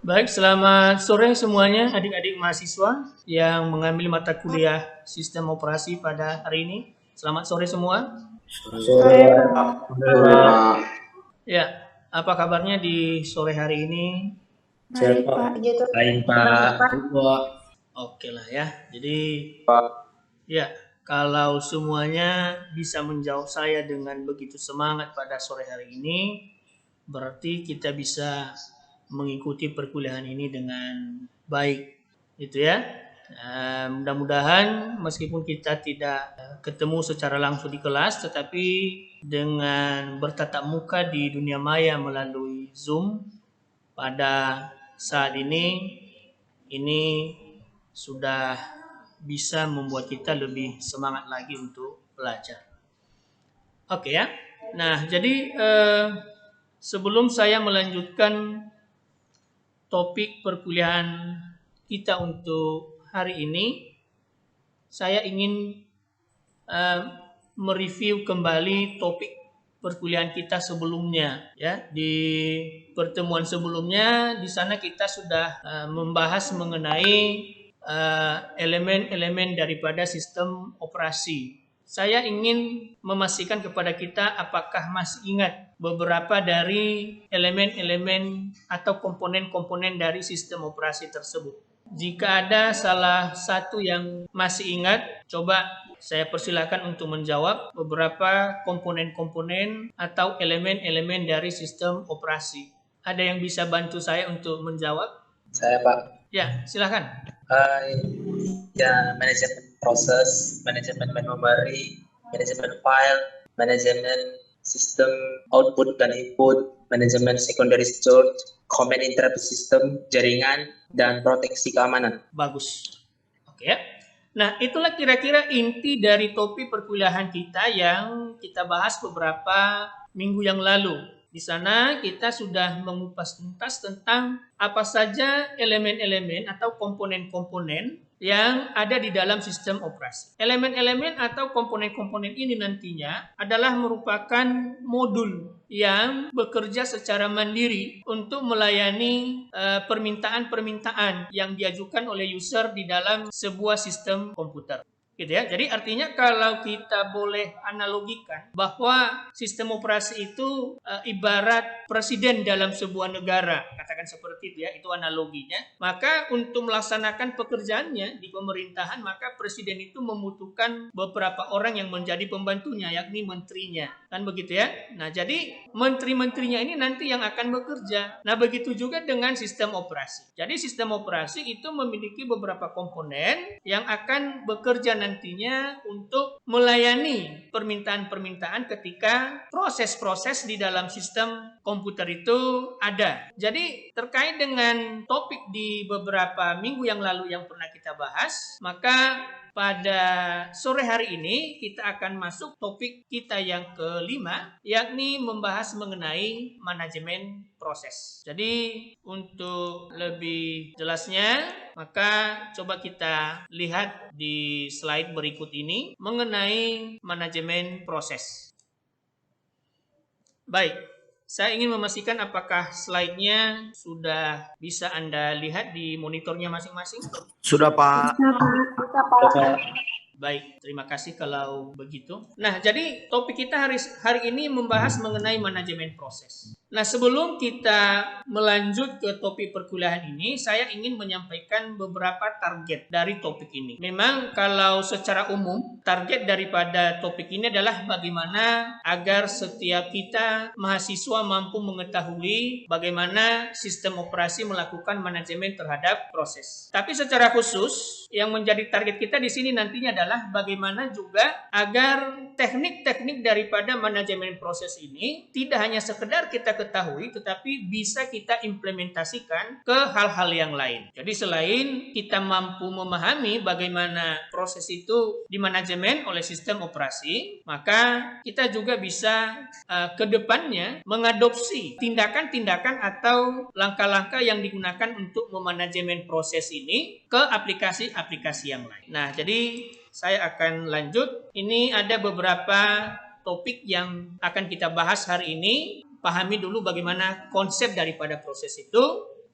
Baik, selamat sore semuanya adik-adik mahasiswa yang mengambil mata kuliah sistem operasi pada hari ini. Selamat sore semua. Sore, Pak. Ya, apa kabarnya di sore hari ini? Baik, Pak. Baik, Pak. Oke lah ya. Jadi, Pak. ya, kalau semuanya bisa menjawab saya dengan begitu semangat pada sore hari ini, berarti kita bisa mengikuti perkuliahan ini dengan baik, gitu ya. Mudah-mudahan meskipun kita tidak ketemu secara langsung di kelas, tetapi dengan bertatap muka di dunia maya melalui Zoom pada saat ini sudah bisa membuat kita lebih semangat lagi untuk belajar. Oke ya. Nah, jadi sebelum saya melanjutkan topik perkuliahan kita untuk hari ini, saya ingin mereview kembali topik perkuliahan kita sebelumnya ya. Di pertemuan sebelumnya di sana kita sudah membahas mengenai elemen-elemen daripada sistem operasi. Saya ingin memastikan kepada kita apakah masih ingat beberapa dari elemen-elemen atau komponen-komponen dari sistem operasi tersebut. Jika ada salah satu yang masih ingat, coba saya persilakan untuk menjawab beberapa komponen-komponen atau elemen-elemen dari sistem operasi. Ada yang bisa bantu saya untuk menjawab? Saya, Pak. Ya, silakan. Ya, manajemen proses, manajemen memory, manajemen file, manajemen sistem output dan input, manajemen secondary storage, command interrupt system, jaringan, dan proteksi keamanan. Bagus. Oke ya. Nah, itulah kira-kira inti dari topik perkuliahan kita yang kita bahas beberapa minggu yang lalu. Di sana kita sudah mengupas tuntas tentang apa saja elemen-elemen atau komponen-komponen yang ada di dalam sistem operasi. Elemen-elemen atau komponen-komponen ini nantinya adalah merupakan modul yang bekerja secara mandiri untuk melayani permintaan-permintaan yang diajukan oleh user di dalam sebuah sistem komputer. Gitu ya. Jadi artinya kalau kita boleh analogikan bahwa sistem operasi itu ibarat presiden dalam sebuah negara, katakan seperti itu ya, itu analoginya. Maka untuk melaksanakan pekerjaannya di pemerintahan, maka presiden itu membutuhkan beberapa orang yang menjadi pembantunya, yakni menterinya. Kan begitu ya. Nah, jadi menteri-menterinya ini nanti yang akan bekerja. Nah, begitu juga dengan sistem operasi. Jadi sistem operasi itu memiliki beberapa komponen yang akan bekerja nantinya untuk melayani permintaan-permintaan ketika proses-proses di dalam sistem komputer itu ada. Jadi terkait dengan topik di beberapa minggu yang lalu yang pernah kita bahas, maka pada sore hari ini kita akan masuk topik kita yang kelima, yakni membahas mengenai manajemen proses. Jadi untuk lebih jelasnya, maka coba kita lihat di slide berikut ini mengenai manajemen proses. Baik, saya ingin memastikan apakah slide-nya sudah bisa Anda lihat di monitornya masing-masing? Sudah, Pak. Baik, terima kasih kalau begitu. Nah, jadi topik kita hari ini membahas mengenai manajemen proses. Nah, sebelum kita melanjut ke topik perkuliahan ini, saya ingin menyampaikan beberapa target dari topik ini. Memang kalau secara umum, target daripada topik ini adalah bagaimana agar setiap kita mahasiswa mampu mengetahui bagaimana sistem operasi melakukan manajemen terhadap proses. Tapi secara khusus, yang menjadi target kita di sini nantinya adalah bagaimana juga agar teknik-teknik daripada manajemen proses ini tidak hanya sekedar kita ketahui, tetapi bisa kita implementasikan ke hal-hal yang lain. Jadi selain kita mampu memahami bagaimana proses itu dimanajemen oleh sistem operasi, maka kita juga bisa ke depannya mengadopsi tindakan-tindakan atau langkah-langkah yang digunakan untuk memanajemen proses ini ke aplikasi-aplikasi yang lain. Nah, jadi saya akan lanjut. Ini ada beberapa topik yang akan kita bahas hari ini. Pahami dulu bagaimana konsep daripada proses itu.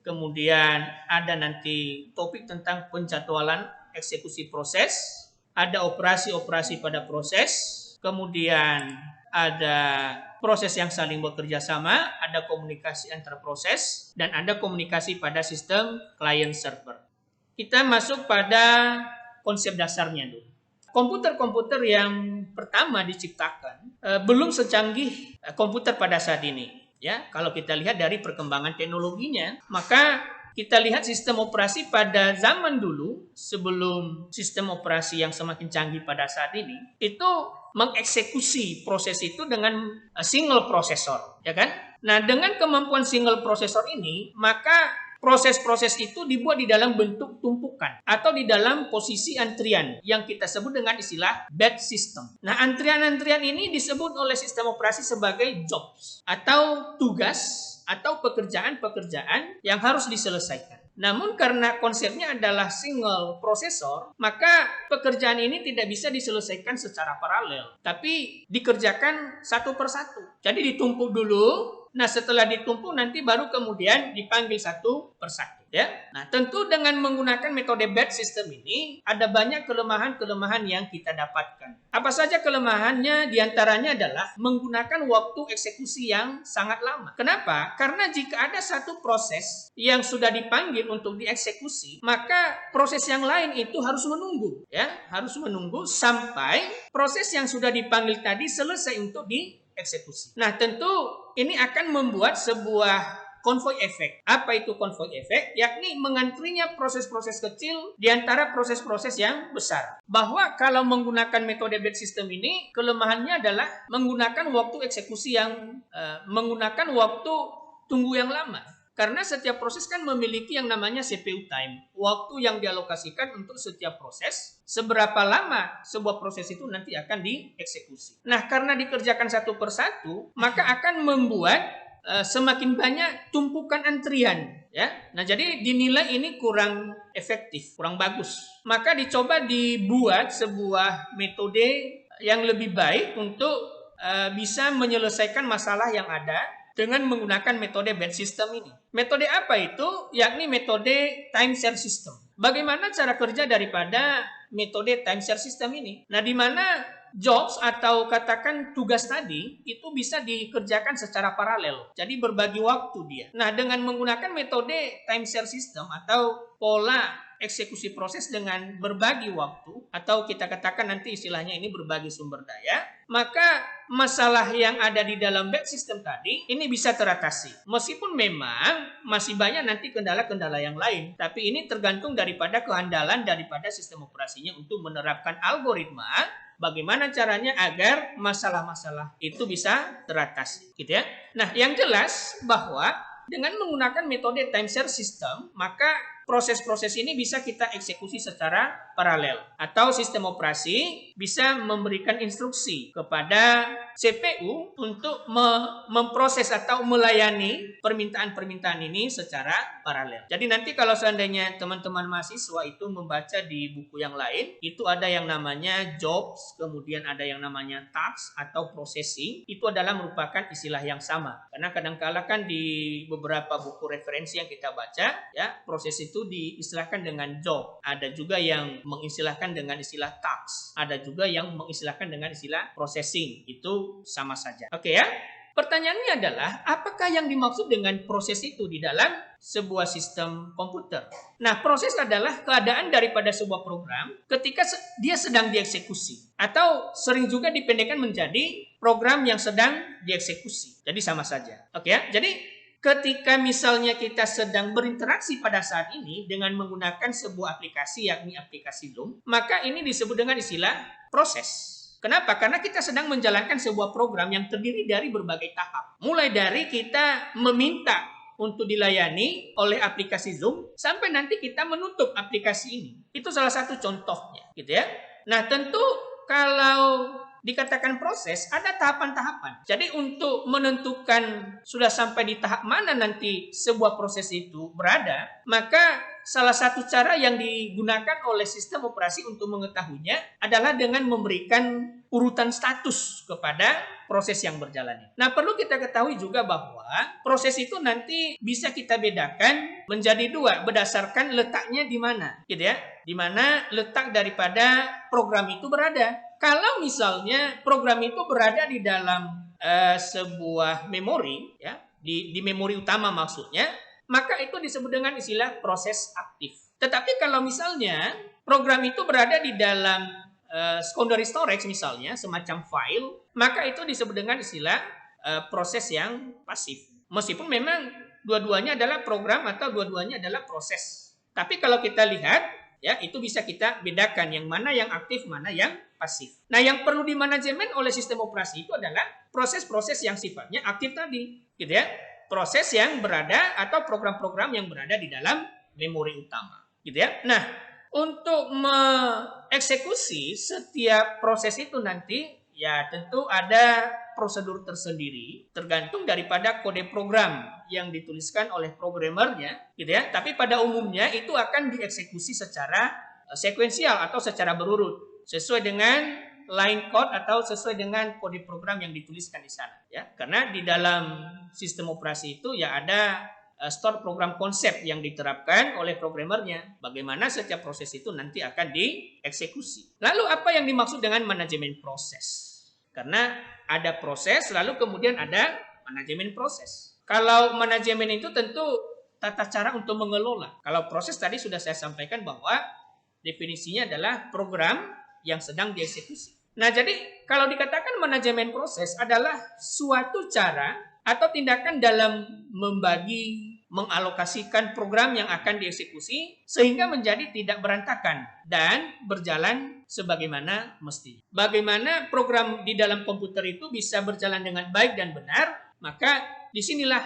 kemudian ada nanti topik tentang penjadwalan eksekusi proses, ada operasi-operasi pada proses, kemudian ada proses yang saling bekerja sama, ada komunikasi antar proses, dan ada komunikasi pada sistem client server. Kita masuk pada konsep dasarnya dulu. Komputer-komputer yang pertama diciptakan belum secanggih komputer pada saat ini. Ya, kalau kita lihat dari perkembangan teknologinya, maka kita lihat sistem operasi pada zaman dulu, sebelum sistem operasi yang semakin canggih pada saat ini, itu mengeksekusi proses itu dengan single prosesor, ya kan? Nah, dengan kemampuan single prosesor ini, maka proses-proses itu dibuat di dalam bentuk tumpukan atau di dalam posisi antrian yang kita sebut dengan istilah batch system. Nah, antrian-antrian ini disebut oleh sistem operasi sebagai jobs atau tugas atau pekerjaan-pekerjaan yang harus diselesaikan. Namun karena konsepnya adalah single prosesor, maka pekerjaan ini tidak bisa diselesaikan secara paralel, tapi dikerjakan satu persatu. Jadi ditumpuk dulu. Nah, setelah ditumpuk nanti baru kemudian dipanggil satu persatu. Ya. Nah, tentu dengan menggunakan metode batch system ini ada banyak kelemahan-kelemahan yang kita dapatkan. Apa saja kelemahannya? Di antaranya adalah menggunakan waktu eksekusi yang sangat lama. Kenapa? Karena jika ada satu proses yang sudah dipanggil untuk dieksekusi, maka proses yang lain itu harus menunggu, ya, harus menunggu sampai proses yang sudah dipanggil tadi selesai untuk dieksekusi. Nah, tentu ini akan membuat sebuah konvoy efek. Apa itu konvoy efek? Yakni mengantrinya proses-proses kecil di antara proses-proses yang besar. Bahwa kalau menggunakan metode batch system ini, kelemahannya adalah menggunakan waktu eksekusi yang menggunakan waktu tunggu yang lama. Karena setiap proses kan memiliki yang namanya CPU time. Waktu yang dialokasikan untuk setiap proses, seberapa lama sebuah proses itu nanti akan dieksekusi. Nah, karena dikerjakan satu persatu, maka akan membuat semakin banyak tumpukan antrian, ya. Nah, jadi dinilai ini kurang efektif, kurang bagus. Maka dicoba dibuat sebuah metode yang lebih baik untuk bisa menyelesaikan masalah yang ada dengan menggunakan metode batch system ini. Metode apa itu? Yakni metode time share system. Bagaimana cara kerja daripada metode time share system ini? Nah, di mana jobs atau katakan tugas tadi itu bisa dikerjakan secara paralel. Jadi berbagi waktu dia. Nah, dengan menggunakan metode time share system atau pola eksekusi proses dengan berbagi waktu, atau kita katakan nanti istilahnya ini berbagi sumber daya, maka masalah yang ada di dalam batch system tadi ini bisa teratasi. Meskipun memang masih banyak nanti kendala-kendala yang lain, tapi ini tergantung daripada kehandalan daripada sistem operasinya untuk menerapkan algoritma bagaimana caranya agar masalah-masalah itu bisa teratasi, gitu ya. Nah, yang jelas bahwa dengan menggunakan metode time share system, maka proses-proses ini bisa kita eksekusi secara paralel. Atau sistem operasi bisa memberikan instruksi kepada CPU untuk memproses atau melayani permintaan-permintaan ini secara paralel. Jadi nanti kalau seandainya teman-teman mahasiswa itu membaca di buku yang lain, itu ada yang namanya jobs, kemudian ada yang namanya tasks atau processing, itu adalah merupakan istilah yang sama. Karena kadang-kala kan di beberapa buku referensi yang kita baca, ya, proses itu diistilahkan dengan job. Ada juga yang mengistilahkan dengan istilah tasks. Ada juga yang mengistilahkan dengan istilah processing. Itu sama saja. Oke ya. Pertanyaannya adalah, apakah yang dimaksud dengan proses itu di dalam sebuah sistem komputer? Nah, proses adalah keadaan daripada sebuah program ketika dia sedang dieksekusi. Atau sering juga dipendekkan menjadi program yang sedang dieksekusi. Jadi sama saja. Oke ya. Jadi ketika misalnya kita sedang berinteraksi pada saat ini dengan menggunakan sebuah aplikasi, yakni aplikasi Zoom, maka ini disebut dengan istilah proses. Kenapa? Karena kita sedang menjalankan sebuah program yang terdiri dari berbagai tahap. Mulai dari kita meminta untuk dilayani oleh aplikasi Zoom, sampai nanti kita menutup aplikasi ini. Itu salah satu contohnya, gitu ya. Nah, tentu kalau dikatakan proses, ada tahapan-tahapan. Jadi untuk menentukan sudah sampai di tahap mana nanti sebuah proses itu berada, maka salah satu cara yang digunakan oleh sistem operasi untuk mengetahuinya adalah dengan memberikan urutan status kepada proses yang berjalan. Nah, perlu kita ketahui juga bahwa proses itu nanti bisa kita bedakan menjadi dua berdasarkan letaknya di mana, gitu ya. Di mana letak daripada program itu berada. Kalau misalnya program itu berada di dalam sebuah memori, ya, di memori utama maksudnya, maka itu disebut dengan istilah proses aktif. Tetapi kalau misalnya program itu berada di dalam secondary storage misalnya, semacam file, maka itu disebut dengan istilah proses yang pasif. Meskipun memang dua-duanya adalah program atau dua-duanya adalah proses. Tapi kalau kita lihat, ya, itu bisa kita bedakan yang mana yang aktif, mana yang pasif. Nah, yang perlu dimanajemen oleh sistem operasi itu adalah proses-proses yang sifatnya aktif tadi, gitu ya. Proses yang berada atau program-program yang berada di dalam memori utama, gitu ya. Nah, untuk mengeksekusi setiap proses itu nanti, ya tentu ada prosedur tersendiri tergantung daripada kode program yang dituliskan oleh programmernya, gitu ya. Tapi pada umumnya itu akan dieksekusi secara sekuensial atau secara berurut sesuai dengan line code atau sesuai dengan kode program yang dituliskan di sana, ya. Karena di dalam sistem operasi itu ya ada store program konsep yang diterapkan oleh programmernya. Bagaimana setiap proses itu nanti akan dieksekusi. Lalu apa yang dimaksud dengan manajemen proses? Karena ada proses, lalu kemudian ada manajemen proses. Kalau manajemen itu tentu tata cara untuk mengelola. Kalau proses tadi sudah saya sampaikan bahwa definisinya adalah program yang sedang dieksekusi. Nah, jadi kalau dikatakan manajemen proses adalah suatu cara atau tindakan dalam membagi, mengalokasikan program yang akan dieksekusi sehingga menjadi tidak berantakan dan berjalan sebagaimana mestinya. Bagaimana program di dalam komputer itu bisa berjalan dengan baik dan benar, maka disinilah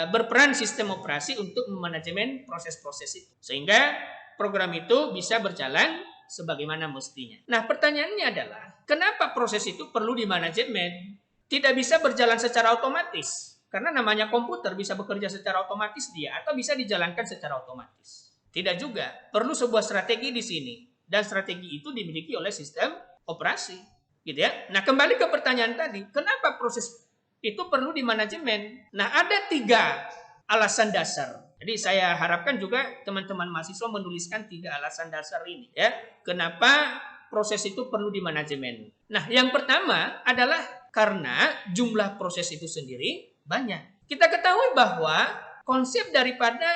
berperan sistem operasi untuk memanajemen proses-proses itu sehingga program itu bisa berjalan sebagaimana mestinya. Nah, pertanyaannya adalah kenapa proses itu perlu dimanajemen? Tidak bisa berjalan secara otomatis. Karena namanya komputer bisa bekerja secara otomatis dia atau bisa dijalankan secara otomatis. Tidak juga. Perlu sebuah strategi di sini. Dan strategi itu dimiliki oleh sistem operasi. Gitu ya. Nah, kembali ke pertanyaan tadi. Kenapa proses itu perlu dimanajemen? Nah, ada 3 alasan dasar. Jadi saya harapkan juga teman-teman mahasiswa menuliskan 3 alasan dasar ini. Ya. Kenapa proses itu perlu dimanajemen? Nah, yang pertama adalah karena jumlah proses itu sendiri banyak. Kita ketahui bahwa konsep daripada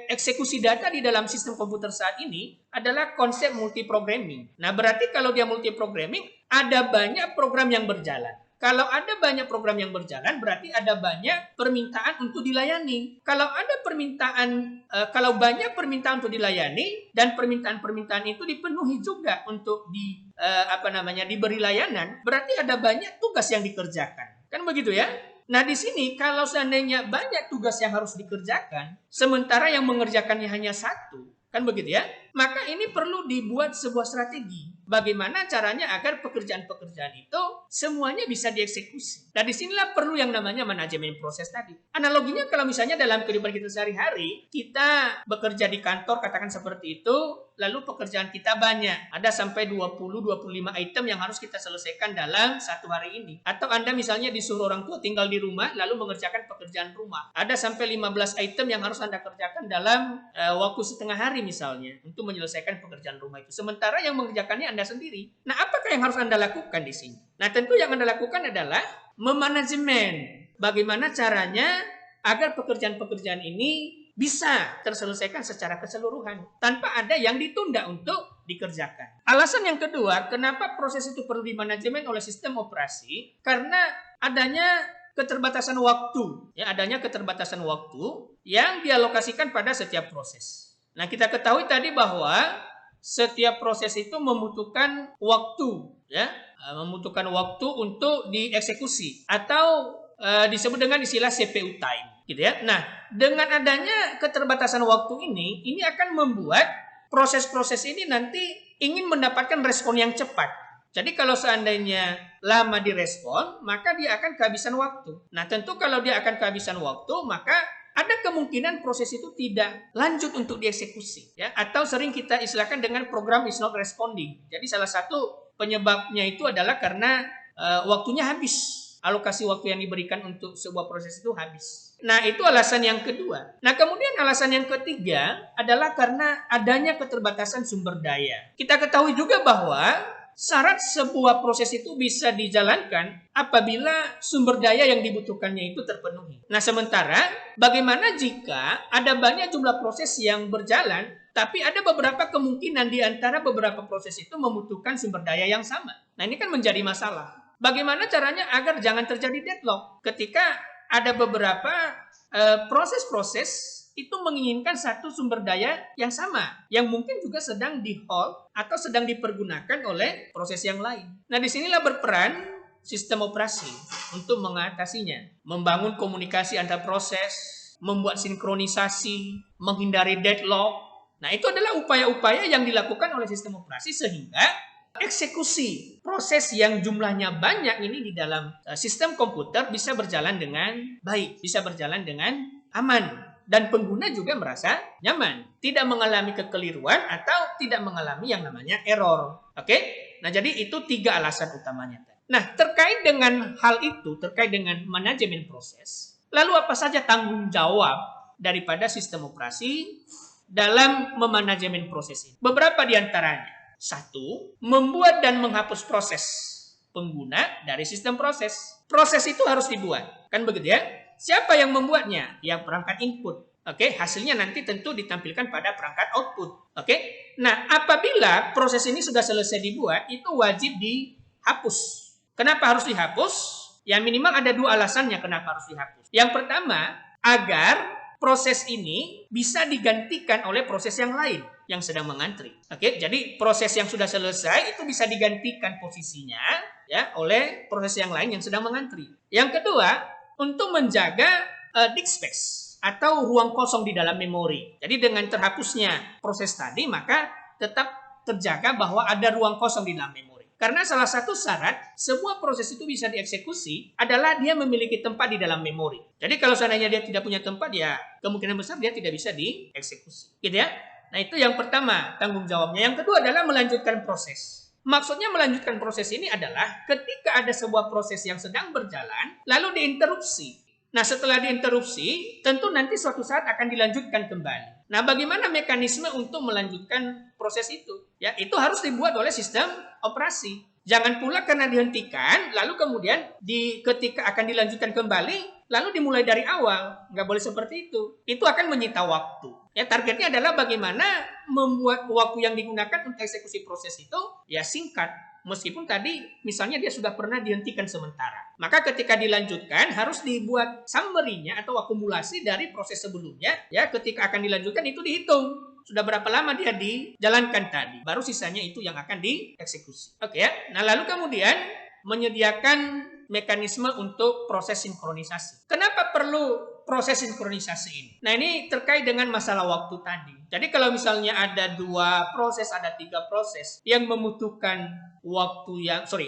eksekusi data di dalam sistem komputer saat ini adalah konsep multiprogramming. Nah, berarti kalau dia multiprogramming, ada banyak program yang berjalan. Kalau ada banyak program yang berjalan, berarti ada banyak permintaan untuk dilayani. Kalau ada permintaan, kalau banyak permintaan untuk dilayani dan permintaan-permintaan itu dipenuhi juga untuk diberi layanan, berarti ada banyak tugas yang dikerjakan. Kan begitu ya? Nah, di sini kalau seandainya banyak tugas yang harus dikerjakan, sementara yang mengerjakannya hanya 1, kan begitu ya? Maka ini perlu dibuat sebuah strategi. Bagaimana caranya agar pekerjaan-pekerjaan itu semuanya bisa dieksekusi. Nah, disinilah perlu yang namanya manajemen proses tadi. Analoginya kalau misalnya dalam kehidupan kita sehari-hari, kita bekerja di kantor, katakan seperti itu, lalu pekerjaan kita banyak. Ada sampai 20-25 item yang harus kita selesaikan dalam 1 hari ini. Atau Anda misalnya disuruh orang tua tinggal di rumah, lalu mengerjakan pekerjaan rumah. Ada sampai 15 item yang harus Anda kerjakan dalam waktu setengah hari misalnya, untuk menyelesaikan pekerjaan rumah itu. Sementara yang mengerjakannya Anda sendiri. Nah, apakah yang harus Anda lakukan di sini? Nah, tentu yang Anda lakukan adalah memanajemen. Bagaimana caranya agar pekerjaan-pekerjaan ini bisa terselesaikan secara keseluruhan tanpa ada yang ditunda untuk dikerjakan. Alasan yang kedua, kenapa proses itu perlu dimanajemen oleh sistem operasi? Karena adanya keterbatasan waktu. Ya, adanya keterbatasan waktu yang dialokasikan pada setiap proses. Nah, kita ketahui tadi bahwa setiap proses itu membutuhkan waktu, ya, membutuhkan waktu untuk dieksekusi atau disebut dengan istilah CPU time, gitu ya. Nah, dengan adanya keterbatasan waktu ini akan membuat proses-proses ini nanti ingin mendapatkan respon yang cepat. Jadi kalau seandainya lama direspon, maka dia akan kehabisan waktu. Nah, tentu kalau dia akan kehabisan waktu, maka ada kemungkinan proses itu tidak lanjut untuk dieksekusi, ya, atau sering kita istilahkan dengan program is not responding. Jadi salah satu penyebabnya itu adalah karena waktunya habis, Alokasi waktu yang diberikan untuk sebuah proses itu habis. Nah, itu alasan yang kedua. Nah, kemudian alasan yang ketiga adalah karena adanya keterbatasan sumber daya. Kita ketahui juga bahwa syarat sebuah proses itu bisa dijalankan apabila sumber daya yang dibutuhkannya itu terpenuhi. Nah, sementara bagaimana jika ada banyak jumlah proses yang berjalan, tapi ada beberapa kemungkinan di antara beberapa proses itu membutuhkan sumber daya yang sama. Nah, ini kan menjadi masalah. Bagaimana caranya agar jangan terjadi deadlock ketika ada beberapa proses-proses itu menginginkan satu sumber daya yang sama, yang mungkin juga sedang di-hold atau sedang dipergunakan oleh proses yang lain. Nah, disinilah berperan sistem operasi untuk mengatasinya, membangun komunikasi antar proses, membuat sinkronisasi, menghindari deadlock. Nah, itu adalah upaya-upaya yang dilakukan oleh sistem operasi sehingga eksekusi proses yang jumlahnya banyak ini di dalam sistem komputer bisa berjalan dengan baik, bisa berjalan dengan aman. Dan pengguna juga merasa nyaman, tidak mengalami kekeliruan atau tidak mengalami yang namanya error. Oke? Nah, jadi itu 3 alasan utamanya. Nah, terkait dengan hal itu, terkait dengan manajemen proses, lalu apa saja tanggung jawab daripada sistem operasi dalam memanajemen proses ini? Beberapa di antaranya. 1, membuat dan menghapus proses pengguna dari sistem proses. Proses itu harus dibuat, kan begitu ya? Siapa yang membuatnya? Yang perangkat input. Oke, hasilnya nanti tentu ditampilkan pada perangkat output. Oke. Nah, apabila proses ini sudah selesai dibuat, itu wajib dihapus. Kenapa harus dihapus? Ya minimal ada 2 alasannya kenapa harus dihapus. Yang pertama, agar proses ini bisa digantikan oleh proses yang lain yang sedang mengantri. Oke, jadi proses yang sudah selesai itu bisa digantikan posisinya ya oleh proses yang lain yang sedang mengantri. Yang kedua, untuk menjaga disk space atau ruang kosong di dalam memori. Jadi dengan terhapusnya proses tadi, maka tetap terjaga bahwa ada ruang kosong di dalam memori. Karena salah satu syarat sebuah proses itu bisa dieksekusi adalah dia memiliki tempat di dalam memori. Jadi kalau seandainya dia tidak punya tempat, ya kemungkinan besar dia tidak bisa dieksekusi. Gitu ya. Nah, itu yang pertama tanggung jawabnya. Yang kedua adalah melanjutkan proses. Maksudnya melanjutkan proses ini adalah ketika ada sebuah proses yang sedang berjalan, lalu diinterupsi. Nah, setelah diinterupsi, tentu nanti suatu saat akan dilanjutkan kembali. Nah, bagaimana mekanisme untuk melanjutkan proses itu? Ya, itu harus dibuat oleh sistem operasi. Jangan pula karena dihentikan, lalu kemudian ketika akan dilanjutkan kembali, lalu dimulai dari awal. Nggak boleh seperti itu. Itu akan menyita waktu. Ya, targetnya adalah bagaimana membuat waktu yang digunakan untuk eksekusi proses itu ya singkat. Meskipun tadi misalnya dia sudah pernah dihentikan sementara. Maka ketika dilanjutkan harus dibuat summary-nya atau akumulasi dari proses sebelumnya. Ya, ketika akan dilanjutkan itu dihitung. Sudah berapa lama dia dijalankan tadi. Baru sisanya itu yang akan dieksekusi. Oke ya. Nah, lalu kemudian menyediakan mekanisme untuk proses sinkronisasi. Kenapa perlu proses sinkronisasi ini? Nah, ini terkait dengan masalah waktu tadi. Jadi kalau misalnya ada 2 proses, ada 3 proses yang membutuhkan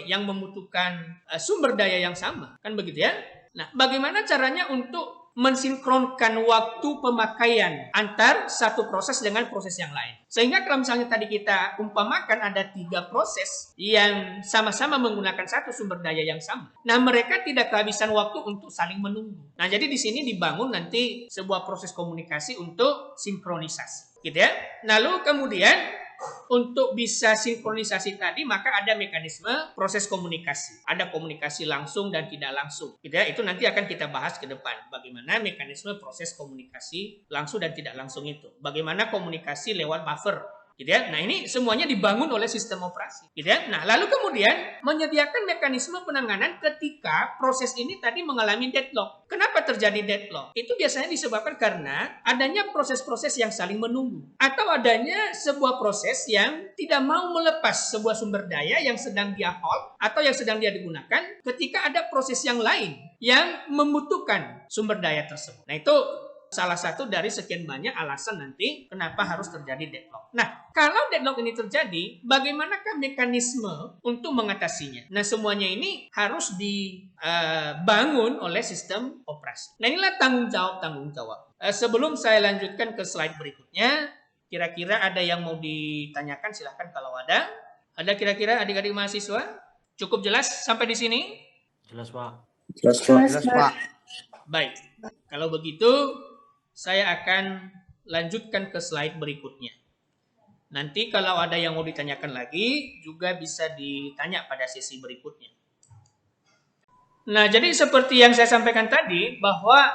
yang membutuhkan sumber daya yang sama, kan begitu ya? Nah, bagaimana caranya untuk mensinkronkan waktu pemakaian antar satu proses dengan proses yang lain. Sehingga kalau misalnya tadi kita umpamakan ada 3 proses yang sama-sama menggunakan satu sumber daya yang sama. Nah, mereka tidak kehabisan waktu untuk saling menunggu. Nah, jadi di sini dibangun nanti sebuah proses komunikasi untuk sinkronisasi. Gitu ya. Lalu kemudian untuk bisa sinkronisasi tadi maka ada mekanisme proses komunikasi. Ada komunikasi langsung dan tidak langsung. Gitu ya. Itu nanti akan kita bahas ke depan. Bagaimana mekanisme proses komunikasi langsung dan tidak langsung itu. Bagaimana komunikasi lewat buffer. Gitu ya. Nah, ini semuanya dibangun oleh sistem operasi. Gitu ya. Nah, lalu kemudian menyediakan mekanisme penanganan ketika proses ini tadi mengalami deadlock. Kenapa terjadi deadlock? Itu biasanya disebabkan karena adanya proses-proses yang saling menunggu. Atau adanya sebuah proses yang tidak mau melepas sebuah sumber daya yang sedang dia hold atau yang sedang dia digunakan ketika ada proses yang lain yang membutuhkan sumber daya tersebut. Nah, itu salah satu dari sekian banyak alasan nanti kenapa harus terjadi deadlock. Nah, kalau deadlock ini terjadi, bagaimanakah mekanisme untuk mengatasinya? Nah, semuanya ini harus dibangun oleh sistem operasi. Nah, inilah tanggung jawab. Sebelum saya lanjutkan ke slide berikutnya, kira-kira ada yang mau ditanyakan? Silahkan kalau ada. Ada kira-kira adik-adik mahasiswa? Cukup jelas sampai di sini? Jelas, Pak. Jelas, Pak. Jelas, Pak. Baik, kalau begitu saya akan lanjutkan ke slide berikutnya. Nanti kalau ada yang mau ditanyakan lagi juga bisa ditanya pada sesi berikutnya. Nah, jadi seperti yang saya sampaikan tadi bahwa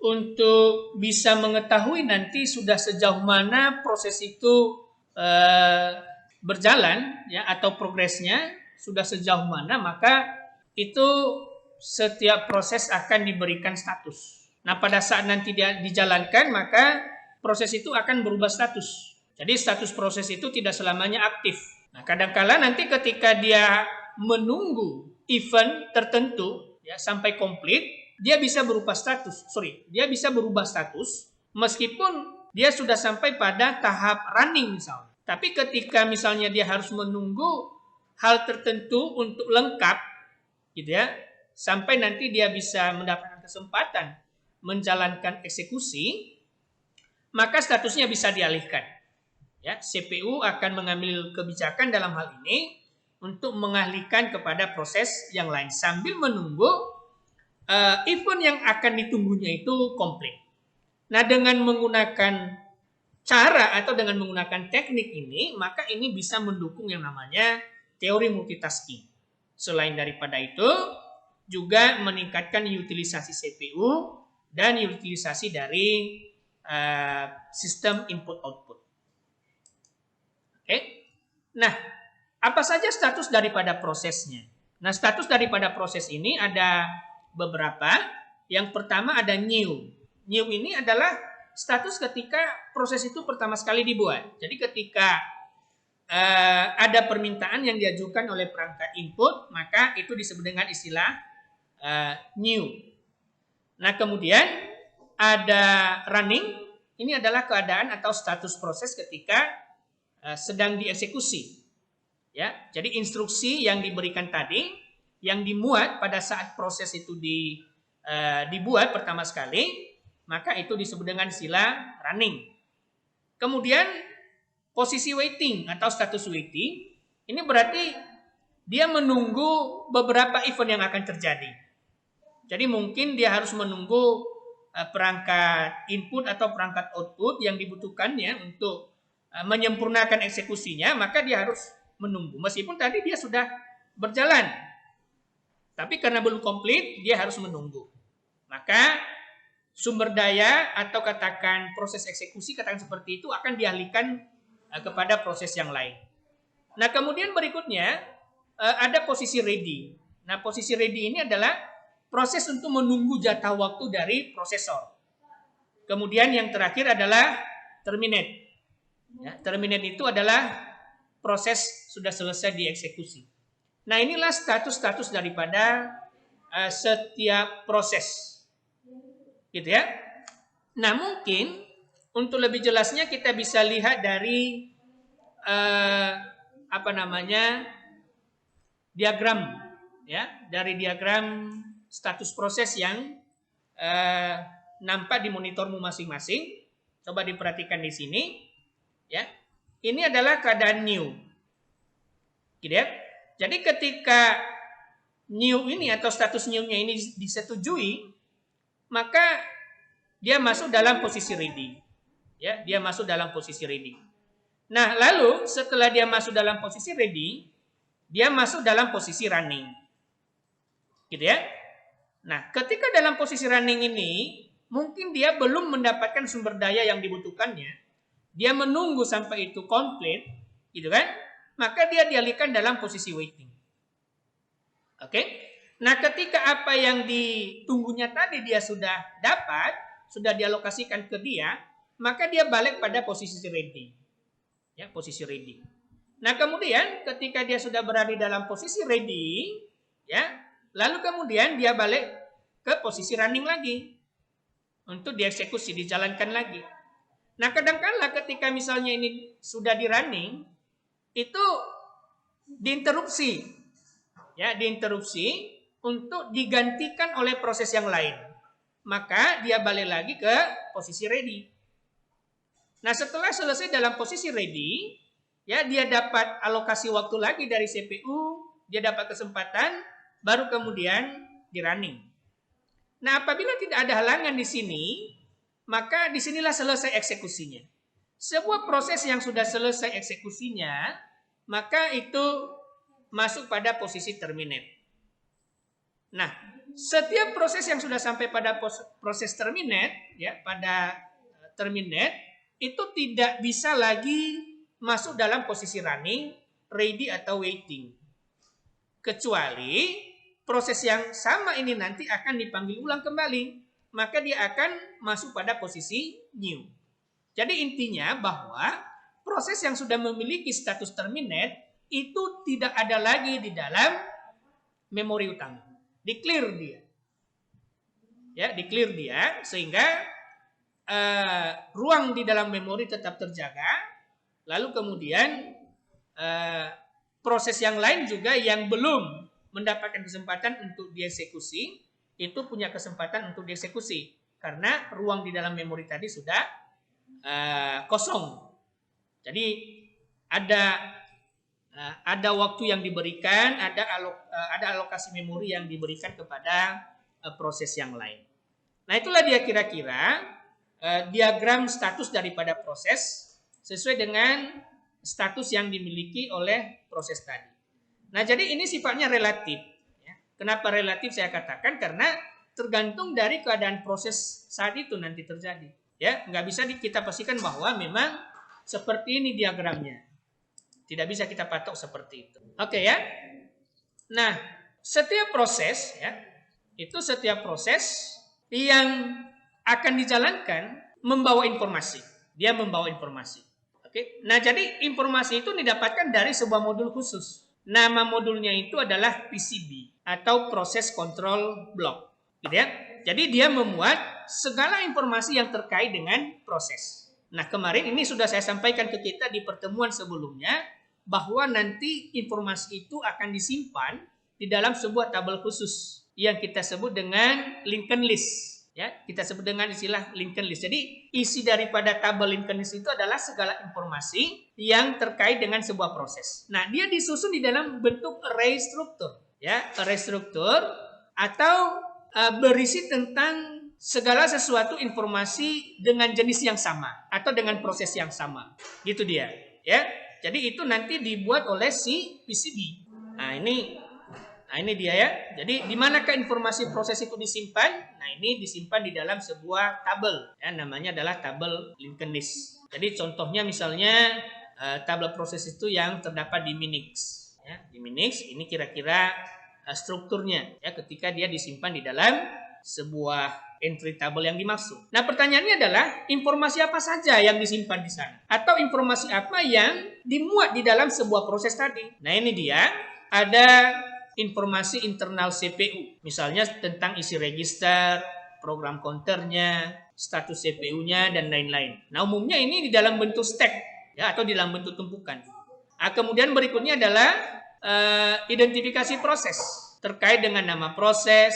untuk bisa mengetahui nanti sudah sejauh mana proses itu berjalan ya atau progresnya sudah sejauh mana, maka itu setiap proses akan diberikan status. Nah, pada saat nanti dia dijalankan, maka proses itu akan berubah status. Jadi status proses itu tidak selamanya aktif. Nah, kadangkala nanti ketika dia menunggu event tertentu ya sampai komplit, dia bisa berubah status. Dia bisa berubah status meskipun dia sudah sampai pada tahap running misalnya. Tapi ketika misalnya dia harus menunggu hal tertentu untuk lengkap, gitu ya, sampai nanti dia bisa mendapatkan kesempatan menjalankan eksekusi, maka statusnya bisa dialihkan. Ya, CPU akan mengambil kebijakan dalam hal ini untuk mengalihkan kepada proses yang lain sambil menunggu event yang akan ditunggunya itu komplit. Nah, dengan menggunakan cara atau dengan menggunakan teknik ini, maka ini bisa mendukung yang namanya teori multitasking. Selain daripada itu, juga meningkatkan utilisasi CPU dan utilisasi dari sistem input-output. Oke. Nah, apa saja status daripada prosesnya? Nah, status daripada proses ini ada beberapa. Yang pertama ada new. New ini adalah status ketika proses itu pertama sekali dibuat. Jadi ketika ada permintaan yang diajukan oleh perangkat input, maka itu disebut dengan istilah new. Nah, kemudian ada running. Ini adalah keadaan atau status proses ketika sedang dieksekusi. Ya, jadi instruksi yang diberikan tadi, yang dimuat pada saat proses itu dibuat pertama sekali, maka itu disebut dengan istilah running. Kemudian posisi waiting atau status waiting, ini berarti dia menunggu beberapa event yang akan terjadi. Jadi mungkin dia harus menunggu perangkat input atau perangkat output yang dibutuhkannya untuk menyempurnakan eksekusinya, maka dia harus menunggu. Meskipun tadi dia sudah berjalan, tapi karena belum komplit, dia harus menunggu. Maka sumber daya atau katakan proses eksekusi, katakan seperti itu, akan dialihkan kepada proses yang lain. Nah, kemudian berikutnya ada posisi ready. Nah, posisi ready ini adalah proses untuk menunggu jatah waktu dari prosesor. Kemudian yang terakhir adalah terminate. Ya, terminate itu adalah proses sudah selesai dieksekusi. Nah, inilah status-status daripada setiap proses. Gitu ya. Nah, mungkin untuk lebih jelasnya kita bisa lihat dari diagram ya, dari diagram status proses yang nampak di monitormu masing-masing. Coba diperhatikan di sini. Ya, ini adalah keadaan new, gitu ya. Jadi ketika new ini atau status new-nya ini disetujui, maka dia masuk dalam posisi ready. Ya, dia masuk dalam posisi ready. Nah, lalu setelah dia masuk dalam posisi ready, dia masuk dalam posisi running, gitu ya. Nah, ketika dalam posisi running ini, mungkin dia belum mendapatkan sumber daya yang dibutuhkannya. Dia menunggu sampai itu komplit, gitu kan? Maka dia dialihkan dalam posisi waiting. Oke? Nah, ketika apa yang ditunggunya tadi dia sudah dapat, sudah dialokasikan ke dia, maka dia balik pada posisi ready. Ya, posisi ready. Nah, kemudian ketika dia sudah berada dalam posisi ready, ya, lalu kemudian dia balik ke posisi running lagi untuk dieksekusi, dijalankan lagi. Nah, kadang-kala ketika misalnya ini sudah di running, itu diinterupsi. Ya, diinterupsi untuk digantikan oleh proses yang lain. Maka dia balik lagi ke posisi ready. Nah, setelah selesai dalam posisi ready, ya, dia dapat alokasi waktu lagi dari CPU, dia dapat kesempatan, baru kemudian di running. Nah, apabila tidak ada halangan di sini, maka disinilah selesai eksekusinya. Sebuah proses yang sudah selesai eksekusinya, maka itu masuk pada posisi terminate. Nah, setiap proses yang sudah sampai pada proses terminate, ya, pada terminate, itu tidak bisa lagi masuk dalam posisi running, ready, atau waiting. Kecuali proses yang sama ini nanti akan dipanggil ulang kembali, maka dia akan masuk pada posisi new. Jadi intinya bahwa proses yang sudah memiliki status terminate itu tidak ada lagi di dalam memori utama. Di-clear dia. Ya, di-clear dia sehingga ruang di dalam memori tetap terjaga. Lalu kemudian proses yang lain juga yang belum mendapatkan kesempatan untuk dieksekusi, itu punya kesempatan untuk dieksekusi. Karena ruang di dalam memori tadi sudah kosong. Jadi ada waktu yang diberikan, ada alokasi memori yang diberikan kepada proses yang lain. Nah, itulah dia kira-kira diagram status daripada proses sesuai dengan status yang dimiliki oleh proses tadi. Nah, jadi ini sifatnya relatif. Ya. Kenapa relatif saya katakan? Karena tergantung dari keadaan proses saat itu nanti terjadi. Ya, nggak bisa kita pastikan bahwa memang seperti ini diagramnya. Tidak bisa kita patok seperti itu. Oke ya. Nah, setiap proses ya, itu setiap proses yang akan dijalankan membawa informasi. Dia membawa informasi. Oke. Nah, jadi informasi itu didapatkan dari sebuah modul khusus. Nama modulnya itu adalah PCB atau Process Control Block. Gitu ya. Jadi dia memuat segala informasi yang terkait dengan proses. Nah, kemarin ini sudah saya sampaikan ke kita di pertemuan sebelumnya bahwa nanti informasi itu akan disimpan di dalam sebuah tabel khusus yang kita sebut dengan linked list. Ya, kita sebut dengan istilah linked list. Jadi, isi daripada tabel linked list itu adalah segala informasi yang terkait dengan sebuah proses. Nah, dia disusun di dalam bentuk array struktur. Ya, array struktur atau berisi tentang segala sesuatu informasi dengan jenis yang sama atau dengan proses yang sama. Gitu dia, ya. Jadi itu nanti dibuat oleh si PCB. Nah, ini dia ya. Jadi di manakah informasi proses itu disimpan? Nah, ini disimpan di dalam sebuah tabel. Ya, namanya adalah tabel linked list. Jadi contohnya misalnya tabel proses itu yang terdapat di Minix. Ya, di Minix ini kira-kira strukturnya ya ketika dia disimpan di dalam sebuah entry table yang dimaksud. Nah, pertanyaannya adalah informasi apa saja yang disimpan di sana atau informasi apa yang dimuat di dalam sebuah proses tadi. Nah, ini dia ada informasi internal CPU, misalnya tentang isi register, program counternya, status CPU-nya dan lain-lain. Nah, umumnya ini di dalam bentuk stack ya atau di dalam bentuk tumpukan. Nah, kemudian berikutnya adalah identifikasi proses terkait dengan nama proses,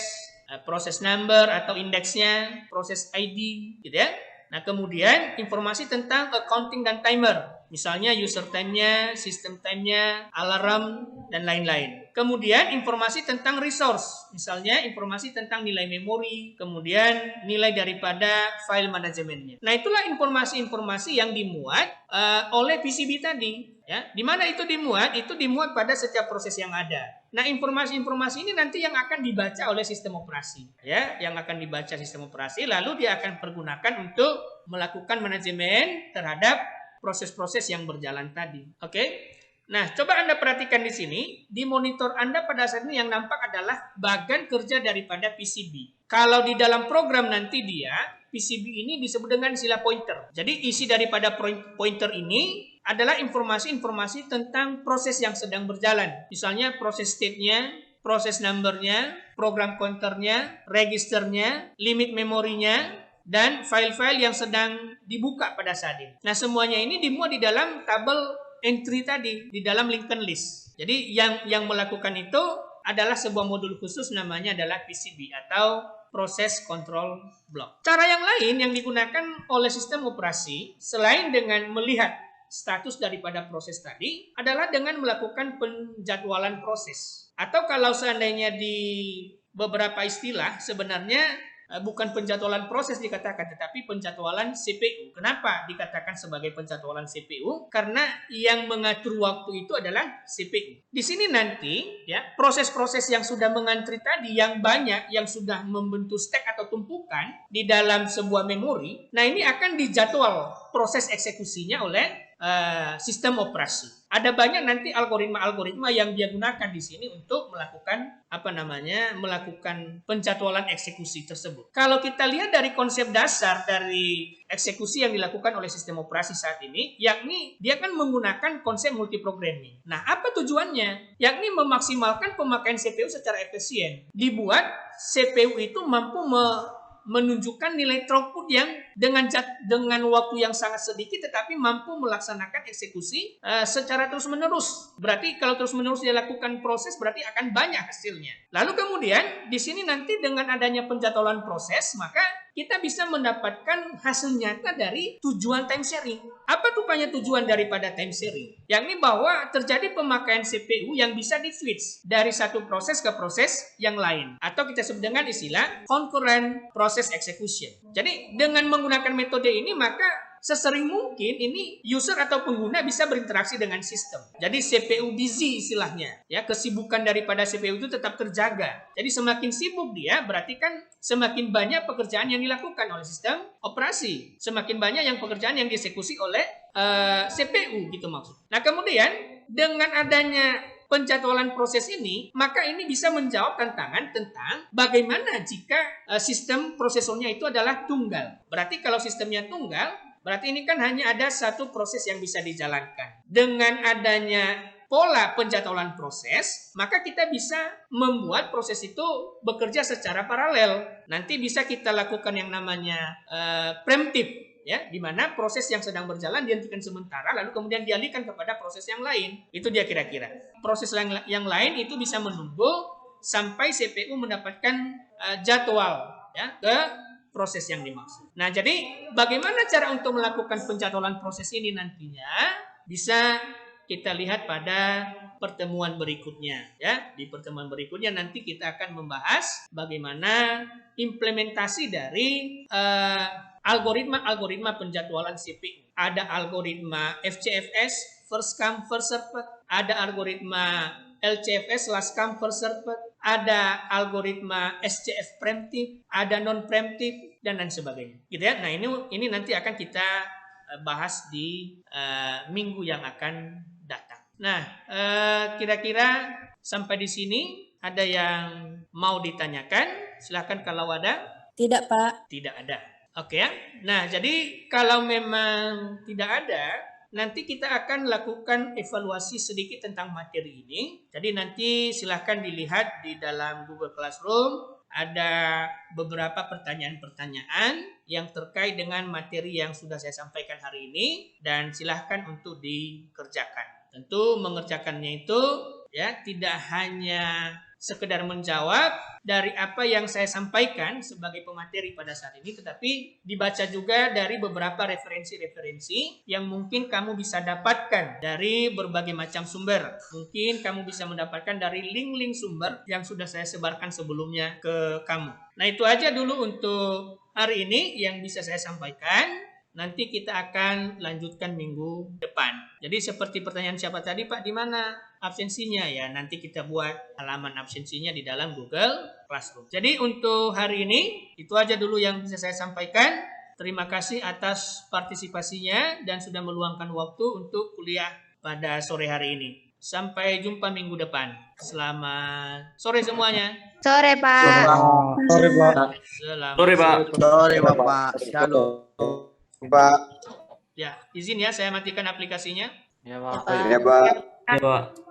proses number atau indeksnya, proses ID, gitu ya. Nah, kemudian informasi tentang accounting dan timer, misalnya user time-nya, system time-nya, alarm, dan lain-lain. Kemudian informasi tentang resource, misalnya informasi tentang nilai memori, kemudian nilai daripada file manajemennya. Nah, itulah informasi-informasi yang dimuat oleh PCB tadi. Ya, di mana itu dimuat? Itu dimuat pada setiap proses yang ada. Nah, informasi-informasi ini nanti yang akan dibaca oleh sistem operasi, ya, yang akan dibaca sistem operasi, lalu dia akan pergunakan untuk melakukan manajemen terhadap proses-proses yang berjalan tadi. Oke? Nah, coba Anda perhatikan di sini, di monitor Anda pada saat ini yang nampak adalah bagan kerja daripada PCB. Kalau di dalam program nanti dia, PCB ini disebut dengan istilah pointer. Jadi isi daripada pointer ini adalah informasi-informasi tentang proses yang sedang berjalan. Misalnya proses state-nya, proses number-nya, program counter-nya, register-nya, limit memorinya, dan file-file yang sedang dibuka pada saat ini. Nah, semuanya ini dimuat di dalam tabel entry tadi, di dalam linked list. Jadi yang melakukan itu adalah sebuah modul khusus namanya adalah PCB atau Process Control Block. Cara yang lain yang digunakan oleh sistem operasi selain dengan melihat status daripada proses tadi adalah dengan melakukan penjadwalan proses. Atau kalau seandainya di beberapa istilah sebenarnya bukan penjadwalan proses dikatakan, tetapi penjadwalan CPU. Kenapa dikatakan sebagai penjadwalan CPU? Karena yang mengatur waktu itu adalah CPU. Di sini nanti ya proses-proses yang sudah mengantri tadi yang banyak yang sudah membentuk stack atau tumpukan di dalam sebuah memori, nah ini akan dijadwal proses eksekusinya oleh sistem operasi. Ada banyak nanti algoritma-algoritma yang dia gunakan di sini untuk melakukan melakukan penjadwalan eksekusi tersebut. Kalau kita lihat dari konsep dasar dari eksekusi yang dilakukan oleh sistem operasi saat ini, yakni dia kan menggunakan konsep multiprogramming. Nah, apa tujuannya? Yakni memaksimalkan pemakaian CPU secara efisien. Dibuat CPU itu mampu menunjukkan nilai throughput yang dengan waktu yang sangat sedikit tetapi mampu melaksanakan eksekusi secara terus-menerus. Berarti kalau terus-menerus dilakukan proses berarti akan banyak hasilnya. Lalu kemudian di sini nanti dengan adanya penjadwalan proses maka kita bisa mendapatkan hasil nyata dari tujuan time sharing. Apa rupanya tujuan daripada time sharing? Yakni bahwa terjadi pemakaian CPU yang bisa di-switch dari satu proses ke proses yang lain. Atau kita sebut dengan istilah concurrent process execution. Jadi dengan menggunakan metode ini maka sesering mungkin ini user atau pengguna bisa berinteraksi dengan sistem. Jadi CPU busy istilahnya. Ya, kesibukan daripada CPU itu tetap terjaga. Jadi semakin sibuk dia berarti kan semakin banyak pekerjaan yang dilakukan oleh sistem operasi. Semakin banyak yang pekerjaan yang dieksekusi oleh CPU gitu maksud. Nah, kemudian dengan adanya penjadwalan proses ini, maka ini bisa menjawab tantangan tentang bagaimana jika sistem prosesornya itu adalah tunggal. Berarti kalau sistemnya tunggal, berarti ini kan hanya ada satu proses yang bisa dijalankan. Dengan adanya pola penjadwalan proses, maka kita bisa membuat proses itu bekerja secara paralel. Nanti bisa kita lakukan yang namanya preemptive. Ya, di mana proses yang sedang berjalan dihentikan sementara lalu kemudian dialihkan kepada proses yang lain. Itu dia kira-kira. Proses yang lain itu bisa menunggu sampai CPU mendapatkan jadwal ya ke proses yang dimaksud. Nah, jadi bagaimana cara untuk melakukan penjadwalan proses ini nantinya bisa kita lihat pada pertemuan berikutnya ya. Di pertemuan berikutnya nanti kita akan membahas bagaimana implementasi dari algoritma penjadwalan CPU. Ada algoritma FCFS, first come first served, ada algoritma LCFS, last come first served, ada algoritma SCF preemptive, ada non preemptive dan lain sebagainya. Gitu ya. Nah, ini nanti akan kita bahas di minggu yang akan datang. Nah, kira-kira sampai di sini ada yang mau ditanyakan? Silakan kalau ada. Tidak, Pak. Tidak ada. Oke ya. Nah, jadi kalau memang tidak ada, nanti kita akan lakukan evaluasi sedikit tentang materi ini. Jadi nanti silahkan dilihat di dalam Google Classroom. Ada beberapa pertanyaan-pertanyaan yang terkait dengan materi yang sudah saya sampaikan hari ini. Dan silahkan untuk dikerjakan. Tentu mengerjakannya itu ya tidak hanya sekedar menjawab dari apa yang saya sampaikan sebagai pemateri pada saat ini, tetapi dibaca juga dari beberapa referensi-referensi yang mungkin kamu bisa dapatkan dari berbagai macam sumber. Mungkin kamu bisa mendapatkan dari link-link sumber yang sudah saya sebarkan sebelumnya ke kamu. Nah, itu aja dulu untuk hari ini yang bisa saya sampaikan. Nanti kita akan lanjutkan minggu depan. Jadi seperti pertanyaan siapa tadi, Pak, di mana absensinya ya? Nanti kita buat halaman absensinya di dalam Google Classroom. Jadi untuk hari ini itu aja dulu yang bisa saya sampaikan. Terima kasih atas partisipasinya dan sudah meluangkan waktu untuk kuliah pada sore hari ini. Sampai jumpa minggu depan. Selamat sore semuanya. Sore, Pak. Sore, Pak. Selamat Sore, Pak. Sore, Bapak. Shalom. Pak. Ya, izin ya saya matikan aplikasinya. Ya, Pak. Ya, Pak. Ya, Pak. Ya, Pak.